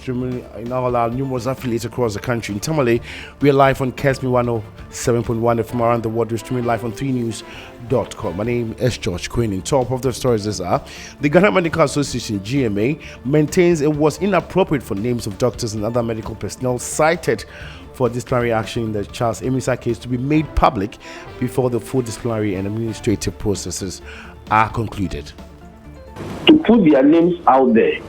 streaming in all our numerous affiliates across the country. In Tamale, we are live on KSB 107.1 from around the world. We're streaming live on 3news.com. My name is George Kwaning. Top of the stories is the Ghana Medical Association (GMA) maintains it was inappropriate for names of doctors and other medical personnel cited for disciplinary action in the Charles Emisa case to be made public before the full disciplinary and administrative processes are concluded. To put their names out there,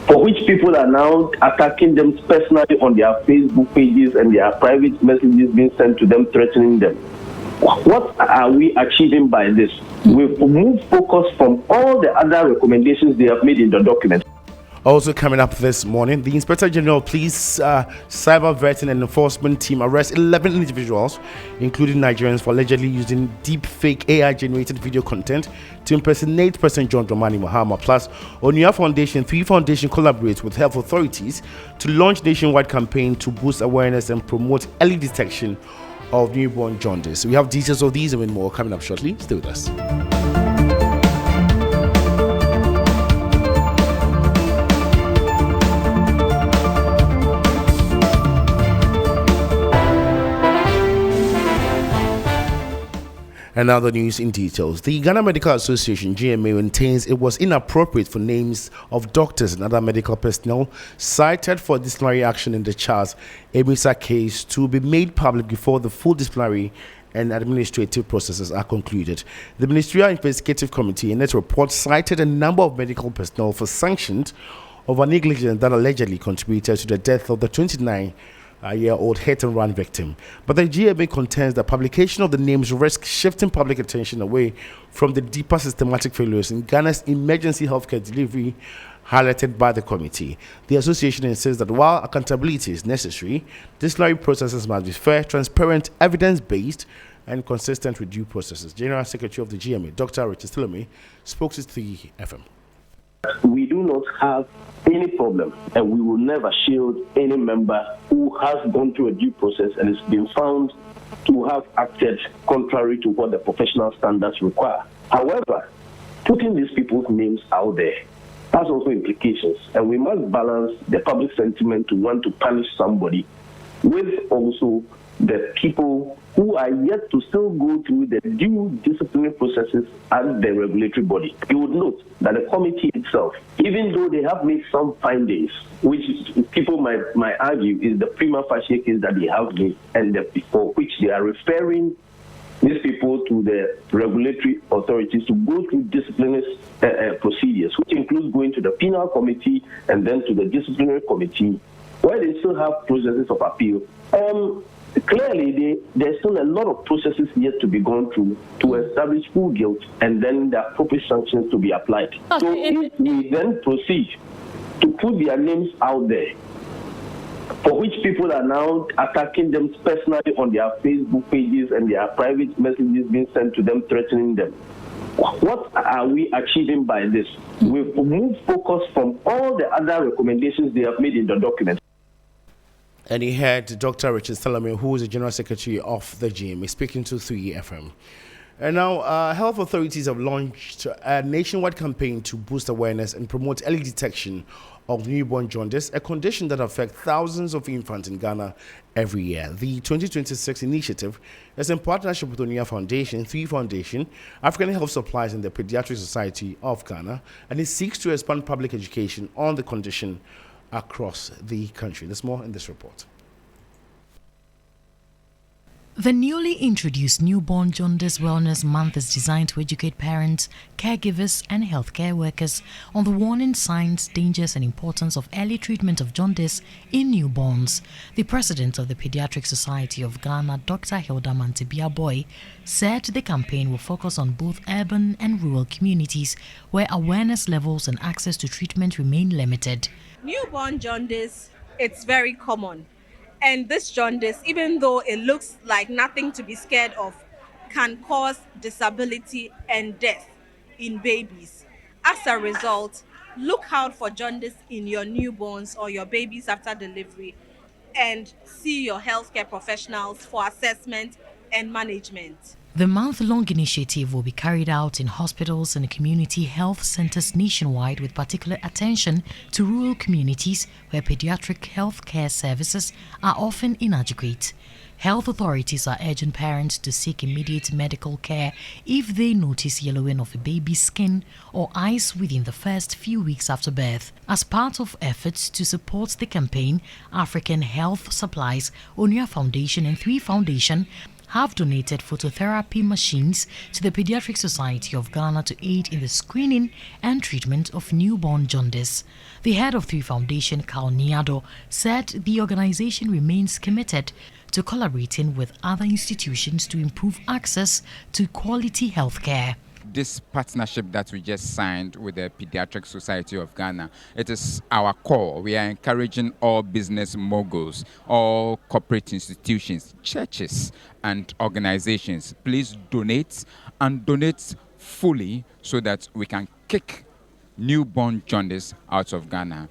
for which people are now attacking them personally on their Facebook pages and their private messages being sent to them, threatening them. What are we achieving by this? We've moved focus from all the other recommendations they have made in the document. Also coming up this morning, the Inspector General of Police Cyber Vetting and Enforcement Team arrests 11 individuals, including Nigerians, for allegedly using deep fake AI-generated video content to impersonate President John Dramani Mahama. Plus, Onuya Foundation, 3 Foundation collaborates with health authorities to launch nationwide campaign to boost awareness and promote early detection of newborn jaundice. We have details of these and more coming up shortly. Stay with us. And now the news in details. The Ghana Medical Association (GMA) maintains it was inappropriate for names of doctors and other medical personnel cited for disciplinary action in the Charles Emisa case to be made public before the full disciplinary and administrative processes are concluded. The Ministerial Investigative Committee in its report cited a number of medical personnel for sanctions over negligence that allegedly contributed to the death of the 29-year-old hit-and-run victim. But the GMA contends that publication of the names risks shifting public attention away from the deeper systematic failures in Ghana's emergency healthcare delivery highlighted by the committee. The association insists that while accountability is necessary, disciplinary processes must be fair, transparent, evidence-based, and consistent with due processes. General Secretary of the GMA, Dr. Richard Stilome, spoke to 3FM. We do not have any problem, and we will never shield any member who has gone through a due process and has been found to have acted contrary to what the professional standards require. However, putting these people's names out there has also implications, and we must balance the public sentiment to want to punish somebody with also the people who are yet to still go through the due disciplinary processes as the regulatory body. You would note that the committee itself, even though they have made some findings, which people might argue is the prima facie case that they have made, and for which they are referring these people to the regulatory authorities to go through disciplinary procedures, which includes going to the penal committee and then to the disciplinary committee, where they still have processes of appeal. Clearly, there's still a lot of processes yet to be gone through to establish full guilt and then the appropriate sanctions to be applied. Okay. So if we then proceed to put their names out there, for which people are now attacking them personally on their Facebook pages and their private messages being sent to them, threatening them, what are we achieving by this? We've moved focus from all the other recommendations they have made in the document. And he had Dr. Richard Stilome, who is the General Secretary of the GMA, speaking to 3FM. And now, health authorities have launched a nationwide campaign to boost awareness and promote early detection of newborn jaundice, a condition that affects thousands of infants in Ghana every year. The 2026 initiative is in partnership with Onuya Foundation, 3 Foundation, African Health Supplies, and the Pediatric Society of Ghana, and it seeks to expand public education on the condition across the country. There's more in this report. The newly introduced Newborn Jaundice Wellness Month is designed to educate parents, caregivers, and healthcare workers on the warning signs, dangers, and importance of early treatment of jaundice in newborns. The president of the Pediatric Society of Ghana, Dr. Hilda Mantibia-Boy, said the campaign will focus on both urban and rural communities where awareness levels and access to treatment remain limited. Newborn jaundice, it's very common. And this jaundice, even though it looks like nothing to be scared of, can cause disability and death in babies. As a result, look out for jaundice in your newborns or your babies after delivery and see your healthcare professionals for assessment and management. The month-long initiative will be carried out in hospitals and community health centers nationwide with particular attention to rural communities where pediatric health care services are often inadequate. Health authorities are urging parents to seek immediate medical care if they notice yellowing of a baby's skin or eyes within the first few weeks after birth. As part of efforts to support the campaign, African Health Supplies, Onua Foundation and 3 Foundation have donated phototherapy machines to the Pediatric Society of Ghana to aid in the screening and treatment of newborn jaundice. The head of 3 Foundation, Kwaning, said the organization remains committed to collaborating with other institutions to improve access to quality health care. This partnership that we just signed with the Pediatric Society of Ghana, it is our core. We are encouraging all business moguls, all corporate institutions, churches and organizations. Please donate and donate fully so that we can kick newborn jaundice out of Ghana.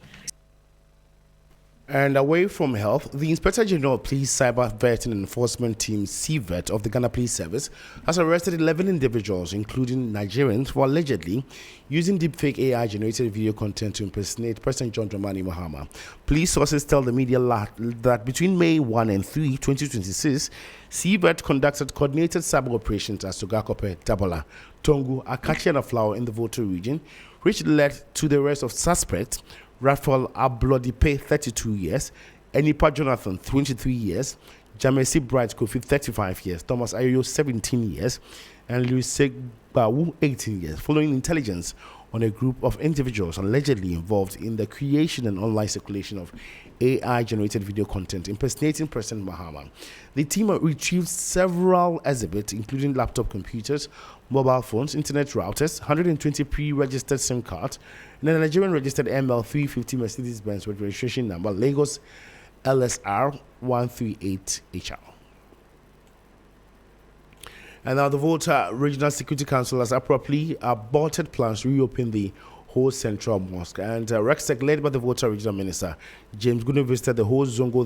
And away from health, the Inspector General of Police Cyber Vetting and Enforcement Team CVET of the Ghana Police Service has arrested 11 individuals, including Nigerians, who are allegedly using deepfake AI-generated video content to impersonate President John Dramani Mahama. Police sources tell the media that between May 1 and 3, 2026, CVET conducted coordinated cyber operations at Sogakope, Dabola, Tongu, Akachi and Aflao in the Volta region, which led to the arrest of suspects Raphael Ablodipe, 32 years, Enipa Jonathan, 23 years, Jamesi Bright Kofi, 35 years, Thomas Ayoyo, 17 years, and Louis Segbawu, 18 years, following intelligence on a group of individuals allegedly involved in the creation and online circulation of AI-generated video content impersonating President Mahama. The team retrieved several exhibits, including laptop computers, mobile phones, internet routers, 120 pre-registered SIM cards, and a Nigerian registered ML350 Mercedes-Benz with registration number Lagos LSR 138HR. And now the Volta Regional Security Council has abruptly aborted plans to reopen the whole central mosque. And RECSEC, led by the Volta Regional Minister James Gunu, visited the whole Zongo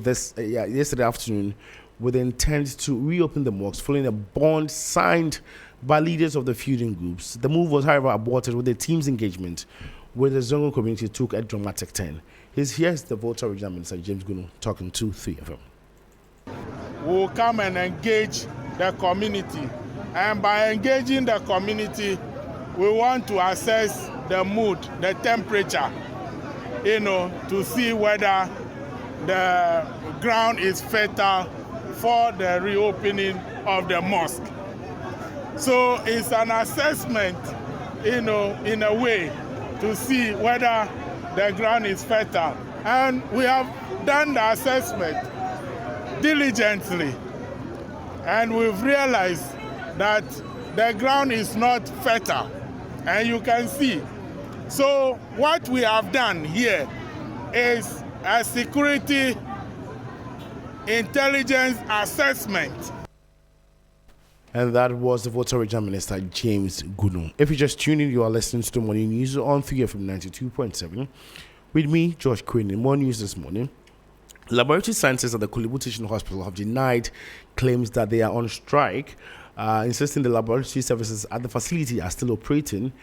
yesterday afternoon with the intent to reopen the mosque following a bond signed by leaders of the feuding groups. The move was, however, aborted with the team's engagement with the Zongo community took a dramatic turn. Here's the Volta Regional Minister James Gunu talking to 3FM. We'll come and engage the community. And by engaging the community, we want to assess the mood, the temperature, to see whether the ground is fertile for the reopening of the mosque. So it's an assessment, in a way, to see whether the ground is fertile. And we have done the assessment diligently. And we've realized that the ground is not fertile. And you can see. So what we have done here is a security intelligence assessment. And that was the Volta Regional Minister James Gunu. If you just tuned in, you are listening to the morning news on 3FM 92.7. With me, Josh Kwaning. More news this morning. Laboratory scientists at the Kolebu Teaching Hospital have denied claims that they are on strike, insisting the laboratory services at the facility are still operating,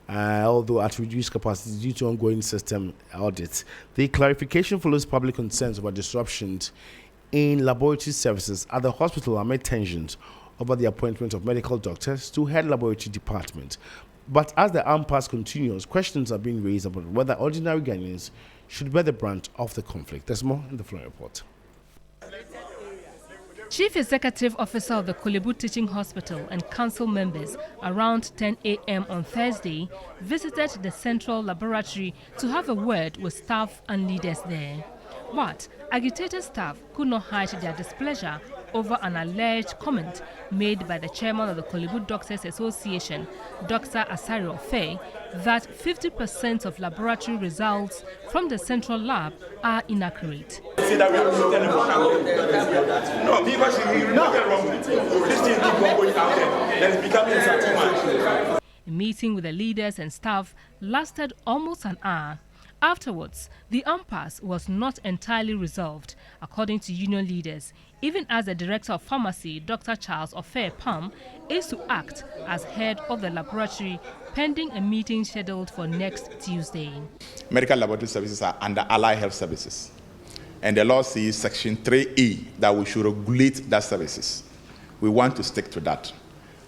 although at reduced capacity due to ongoing system audits. The clarification follows public concerns over disruptions in laboratory services at the hospital amid tensions over the appointment of medical doctors to head laboratory department. But as the impasse continues, questions are being raised about whether ordinary Ghanaians should bear the brunt of the conflict. There's more in the following report. Chief Executive Officer of the Kolebu Teaching Hospital and council members around 10 a.m. on Thursday visited the central laboratory to have a word with staff and leaders there. But agitated staff could not hide their displeasure over an alleged comment made by the chairman of the Kolebu Doctors Association, Dr. Asario Faye, that 50% of laboratory results from the central lab are inaccurate. A meeting with the leaders and staff lasted almost an hour. Afterwards, the impasse was not entirely resolved, according to union leaders, even as the Director of Pharmacy, Dr. Charles Ofe-Pam, is to act as head of the laboratory pending a meeting scheduled for next Tuesday. Medical laboratory services are under allied health services. And the law says Section 3E that we should regulate that services. We want to stick to that.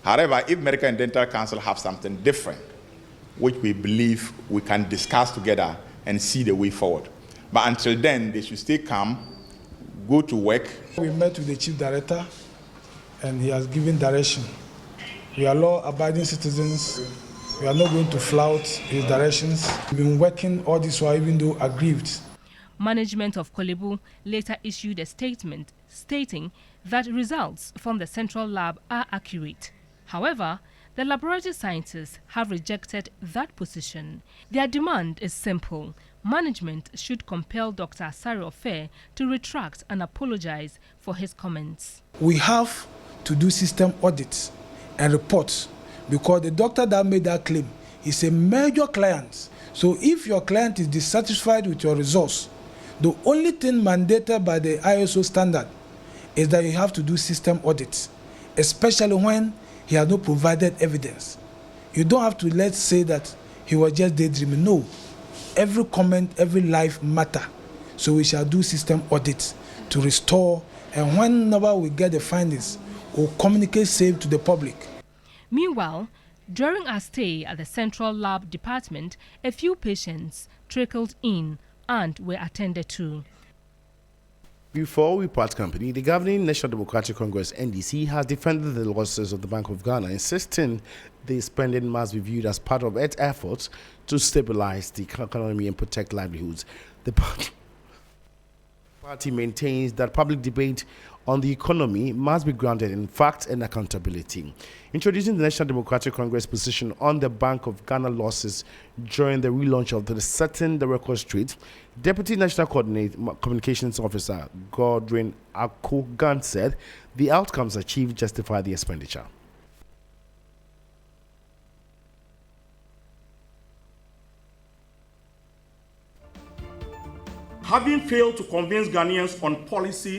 However, if Medical and Dental Council have something different, which we believe we can discuss together and see the way forward. But until then, they should stay calm, go to work. We met with the Chief Director, and he has given direction. We are law-abiding citizens. We are not going to flout his directions. We've been working all this while, even though aggrieved. Management of Kolebu later issued a statement stating that results from the central lab are accurate. However, the laboratory scientists have rejected that position. Their demand is simple. Management should compel Dr. Asare Ofe to retract and apologize for his comments. We have to do system audits and reports because the doctor that made that claim is a major client. So if your client is dissatisfied with your results, the only thing mandated by the ISO standard is that you have to do system audits, especially when he has not provided evidence. You don't have to let's say that he was just daydreaming. No, every comment, every life matter. So we shall do system audits to restore, and whenever we get the findings, we'll communicate same to the public. Meanwhile, during our stay at the Central Lab Department, a few patients trickled in and were attended to. Before we part company, the governing National Democratic Congress (NDC) has defended the losses of the Bank of Ghana, insisting the spending must be viewed as part of its efforts to stabilize the economy and protect livelihoods. The party maintains that public debate on the economy must be grounded in facts and accountability. Introducing the National Democratic Congress position on the Bank of Ghana losses during the relaunch of the Setting the Record Street, Deputy National Communications Officer Godwin Akogan said the outcomes achieved justify the expenditure. Having failed to convince Ghanaians on policy